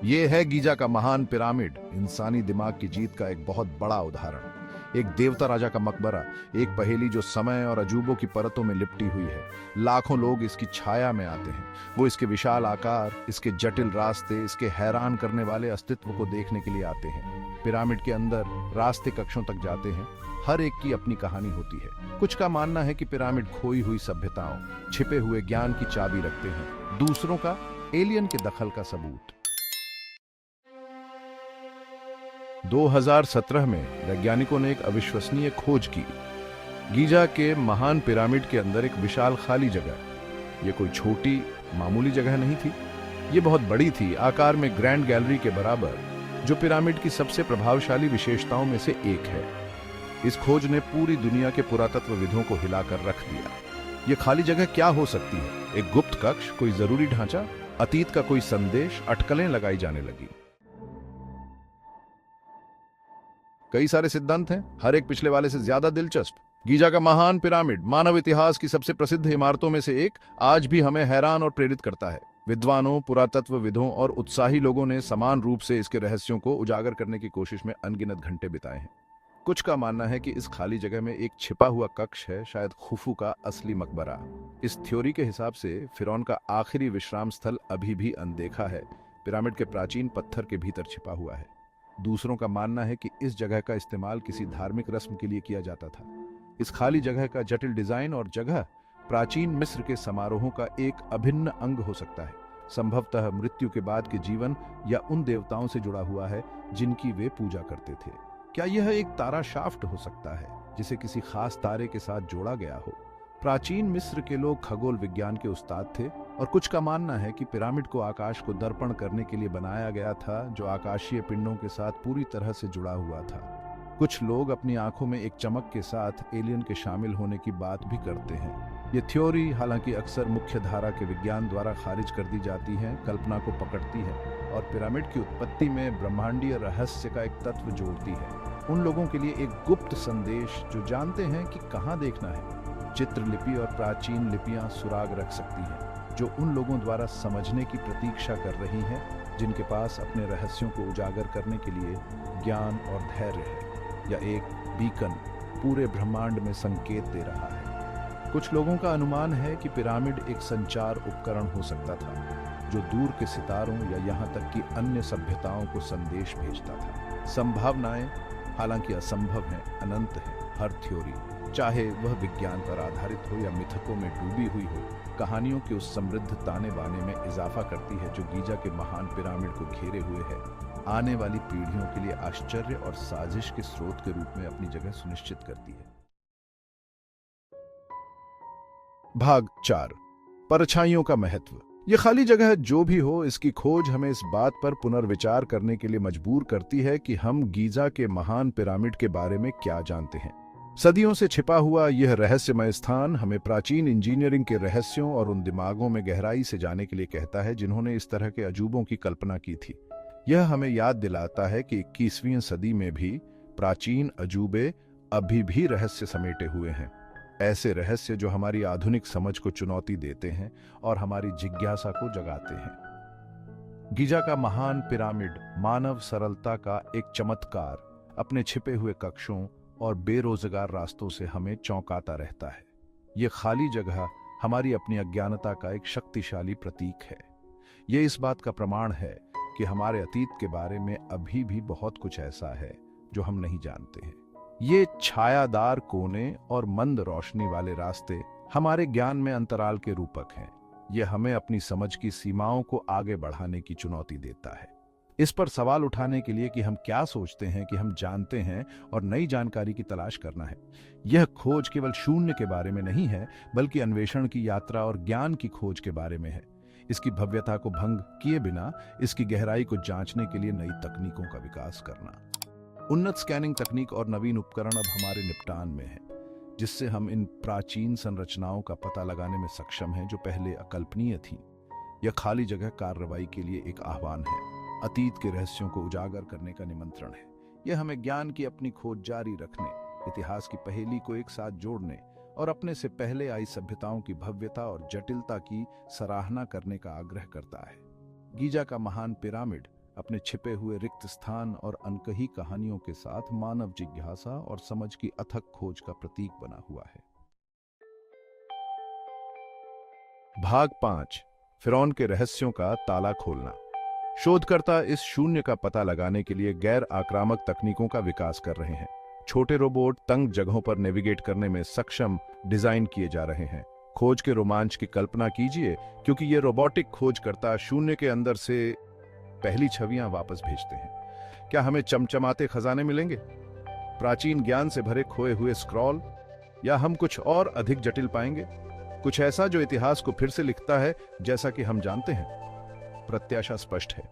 ये है गीजा का महान पिरामिड, इंसानी दिमाग की जीत का एक बहुत बड़ा उदाहरण। एक देवता राजा का मकबरा, एक पहेली जो समय और अजूबों की परतों में लिपटी हुई है। लाखों लोग इसकी छाया में आते हैं। वो इसके विशाल आकार, इसके जटिल रास्ते, इसके हैरान करने वाले अस्तित्व को देखने के लिए आते हैं। पिरामिड के अंदर रास्ते कक्षों तक जाते हैं। हर एक की अपनी कहानी होती है। कुछ का मानना है कि पिरामिड खोई हुई सभ्यताओं, छिपे हुए ज्ञान की चाबी रखते हैं। दूसरों का एलियन के दखल का सबूत। 2017 में वैज्ञानिकों ने एक अविश्वसनीय खोज की। गीजा के महान पिरामिड के अंदर एक विशाल खाली जगह। ये कोई छोटी मामूली जगह नहीं थी, ये बहुत बड़ी थी, आकार में ग्रैंड गैलरी के बराबर, जो पिरामिड की सबसे प्रभावशाली विशेषताओं में से एक है। इस खोज ने पूरी दुनिया के पुरातत्वविदों को हिलाकर रख दिया। ये खाली जगह क्या हो सकती है? एक गुप्त कक्ष, कोई जरूरी ढांचा, अतीत का कोई संदेश? अटकलें लगाई जाने लगी। कई सारे सिद्धांत हैं, हर एक पिछले वाले से ज्यादा दिलचस्प। गीजा का महान पिरामिड मानव इतिहास की सबसे प्रसिद्ध इमारतों में से एक, आज भी हमें हैरान और प्रेरित करता है। विद्वानों, पुरातत्वविदों और उत्साही लोगों ने समान रूप से इसके रहस्यों को उजागर करने की कोशिश में अनगिनत घंटे बिताए हैं। कुछ का मानना है कि इस खाली जगह में एक छिपा हुआ कक्ष है, शायद खुफू का असली मकबरा। इस थ्योरी के हिसाब से फिरौन का आखिरी विश्राम स्थल अभी भी अनदेखा है, पिरामिड के प्राचीन पत्थर के भीतर छिपा हुआ है। दूसरों का मानना है कि इस जगह का इस्तेमाल किसी धार्मिक रस्म के लिए किया जाता था। इस खाली जगह का जटिल डिजाइन और जगह प्राचीन मिस्र के समारोहों का एक अभिन्न अंग हो सकता है, संभवतः मृत्यु के बाद के जीवन या उन देवताओं से जुड़ा हुआ है जिनकी वे पूजा करते थे। क्या यह एक तारा शाफ्ट हो सकता है, जिसे किसी खास तारे के साथ जोड़ा गया हो? प्राचीन मिस्र के लोग खगोल विज्ञान के उस्ताद थे, और कुछ का मानना है कि पिरामिड को आकाश को दर्पण करने के लिए बनाया गया था, जो आकाशीय पिंडों के साथ पूरी तरह से जुड़ा हुआ था। कुछ लोग अपनी आंखों में एक चमक के साथ एलियन के शामिल होने की बात भी करते हैं। ये थ्योरी हालांकि अक्सर मुख्य धारा के विज्ञान द्वारा खारिज कर दी जाती है, कल्पना को पकड़ती है और पिरामिड की उत्पत्ति में ब्रह्मांडीय रहस्य का एक तत्व जोड़ती है। उन लोगों के लिए एक गुप्त संदेश जो जानते हैं कि कहाँ देखना है। चित्रलिपि और प्राचीन लिपियां सुराग रख सकती हैं, जो उन लोगों द्वारा समझने की प्रतीक्षा कर रही हैं जिनके पास अपने रहस्यों को उजागर करने के लिए ज्ञान और धैर्य है। या एक बीकन पूरे ब्रह्मांड में संकेत दे रहा है। कुछ लोगों का अनुमान है कि पिरामिड एक संचार उपकरण हो सकता था, जो दूर के सितारों या यहाँ तक कि अन्य सभ्यताओं को संदेश भेजता था। संभावनाएं हालांकि असंभव हैं, अनंत हैं। हर थ्योरी, चाहे वह विज्ञान पर आधारित हो या मिथकों में डूबी हुई हो, कहानियों के उस समृद्ध ताने बाने में इजाफा करती है जो गीजा के महान पिरामिड को घेरे हुए है, आने वाली पीढ़ियों के लिए आश्चर्य और साजिश के स्रोत के रूप में अपनी जगह सुनिश्चित करती है। भाग 4, परछाइयों का महत्व। यह खाली जगह जो भी हो, इसकी खोज हमें इस बात पर पुनर्विचार करने के लिए मजबूर करती है कि हम गीजा के महान पिरामिड के बारे में क्या जानते हैं। सदियों से छिपा हुआ यह रहस्यमय स्थान हमें प्राचीन इंजीनियरिंग के रहस्यों और उन दिमागों में गहराई से जाने के लिए कहता है जिन्होंने इस तरह के अजूबों की कल्पना की थी। यह हमें याद दिलाता है कि 21वीं सदी में भी प्राचीन अजूबे अभी भी रहस्य समेटे हुए हैं। ऐसे रहस्य जो हमारी आधुनिक समझ को चुनौती देते हैं और हमारी जिज्ञासा को जगाते हैं। गीजा का महान पिरामिड मानव सरलता का एक चमत्कार, अपने छिपे हुए कक्षों और बेरोजगार रास्तों से हमें चौंकाता रहता है। ये खाली जगह हमारी अपनी अज्ञानता का एक शक्तिशाली प्रतीक है। ये इस बात का प्रमाण है कि हमारे अतीत के बारे में अभी भी बहुत कुछ ऐसा है जो हम नहीं जानते हैं। ये छायादार कोने और मंद रोशनी वाले रास्ते हमारे ज्ञान में अंतराल के रूपक हैं। यह हमें अपनी समझ की सीमाओं को आगे बढ़ाने की चुनौती देता है। इस पर सवाल उठाने के लिए कि हम क्या सोचते हैं कि हम जानते हैं और नई जानकारी की तलाश करना है। यह खोज केवल शून्य के बारे में नहीं है, बल्कि अन्वेषण की यात्रा और ज्ञान की खोज के बारे में है। इसकी भव्यता को भंग किए बिना इसकी गहराई को जांचने के लिए नई तकनीकों का विकास करना। उन्नत स्कैनिंग तकनीक और नवीन उपकरण अब हमारे निपटान में हैं, जिससे हम इन प्राचीन संरचनाओं का पता लगाने में सक्षम हैं जो पहले अकल्पनीय थीं। यह खाली जगह कार्रवाई के लिए एक आह्वान है, अतीत के रहस्यों को उजागर करने का निमंत्रण है। यह हमें ज्ञान की अपनी खोज जारी रखने, इतिहास की पहेली को एक साथ जोड़ने और अपने से पहले आई सभ्यताओं की भव्यता और जटिलता की सराहना करने का आग्रह करता है। गीजा का महान पिरामिड अपने छिपे हुए रिक्त स्थान और अनकही कहानियों के साथ मानव जिज्ञासा और समझ की अथक खोज का प्रतीक बना हुआ है। भाग 5, फिरौन के रहस्यों का ताला खोलना। शोधकर्ता इस शून्य का पता लगाने के लिए गैर आक्रामक तकनीकों का विकास कर रहे हैं। छोटे रोबोट तंग जगहों पर नेविगेट करने में सक्षम डिजाइन किए जा रहे हैं। खोज के रोमांच की कल्पना कीजिए, क्योंकि ये रोबोटिक खोजकर्ता शून्य के अंदर से पहली छवियां वापस भेजते हैं। क्या हमें चमचमाते खजाने मिलेंगे, प्राचीन ज्ञान से भरे खोए हुए स्क्रॉल, या हम कुछ और अधिक जटिल पाएंगे, कुछ ऐसा जो इतिहास को फिर से लिखता है जैसा कि हम जानते हैं? प्रत्याशा स्पष्ट है।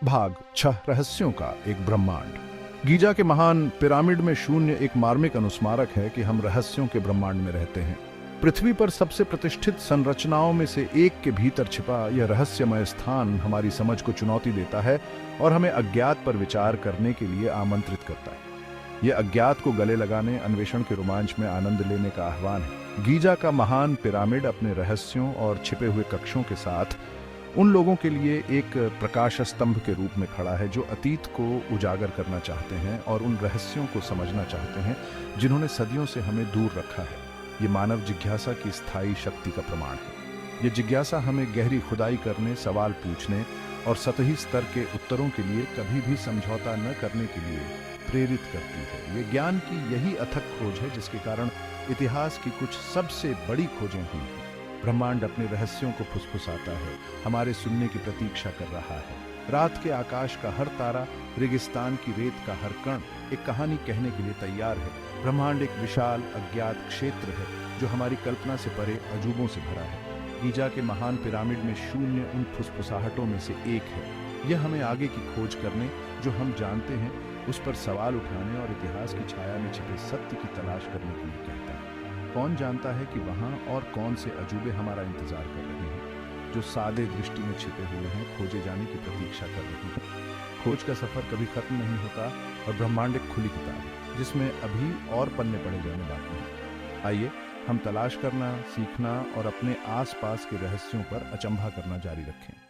भाग 6, रहस्यों का एक ब्रह्मांड। गीजा के महान पिरामिड में शून्य एक मार्मिक अनुस्मारक है कि हम रहस्यों के ब्रह्मांड में रहते हैं। पृथ्वी पर सबसे प्रतिष्ठित संरचनाओं में से एक के भीतर छिपा यह रहस्यमय स्थान हमारी समझ को चुनौती देता है और हमें अज्ञात पर विचार करने के लिए आमंत्रित करता है। यह अज्ञात को गले लगाने, अन्वेषण के रोमांच में आनंद लेने का आह्वान है। गीजा का महान पिरामिड अपने रहस्यों और छिपे हुए कक्षों के साथ उन लोगों के लिए एक प्रकाश स्तंभ के रूप में खड़ा है जो अतीत को उजागर करना चाहते हैं और उन रहस्यों को समझना चाहते हैं जिन्होंने सदियों से हमें दूर रखा है। ये मानव जिज्ञासा की स्थायी शक्ति का प्रमाण है। ये जिज्ञासा हमें गहरी खुदाई करने, सवाल पूछने और सतही स्तर के उत्तरों के लिए कभी भी समझौता न करने के लिए प्रेरित करती है। ये ज्ञान की यही अथक खोज है जिसके कारण इतिहास की कुछ सबसे बड़ी खोजें हुई हैं। ब्रह्मांड अपने रहस्यों को फुसफुसाता है, हमारे सुनने की प्रतीक्षा कर रहा है। रात के आकाश का हर तारा, रेगिस्तान की रेत का हर कण एक कहानी कहने के लिए तैयार है। ब्रह्मांड एक विशाल अज्ञात क्षेत्र है जो हमारी कल्पना से परे अजूबों से भरा है। गीजा के महान पिरामिड में शून्य उन फुसफुसाहटों में से एक है। यह हमें आगे की खोज करने, जो हम जानते हैं उस पर सवाल उठाने और इतिहास की छाया में छिपे सत्य की तलाश करने के लिए कहता है। कौन जानता है कि वहां और कौन से अजूबे हमारा इंतजार कर रहे हैं, जो सादे दृष्टि में छिपे हुए हैं, खोजे जाने की प्रतीक्षा कर रहे हैं। खोज का सफर कभी खत्म नहीं होता और ब्रह्मांड एक खुली किताब है जिसमें अभी और पन्ने पढ़े जाने बाकी हैं। आइए हम तलाश करना, सीखना और अपने आसपास के रहस्यों पर अचंभा करना जारी रखें।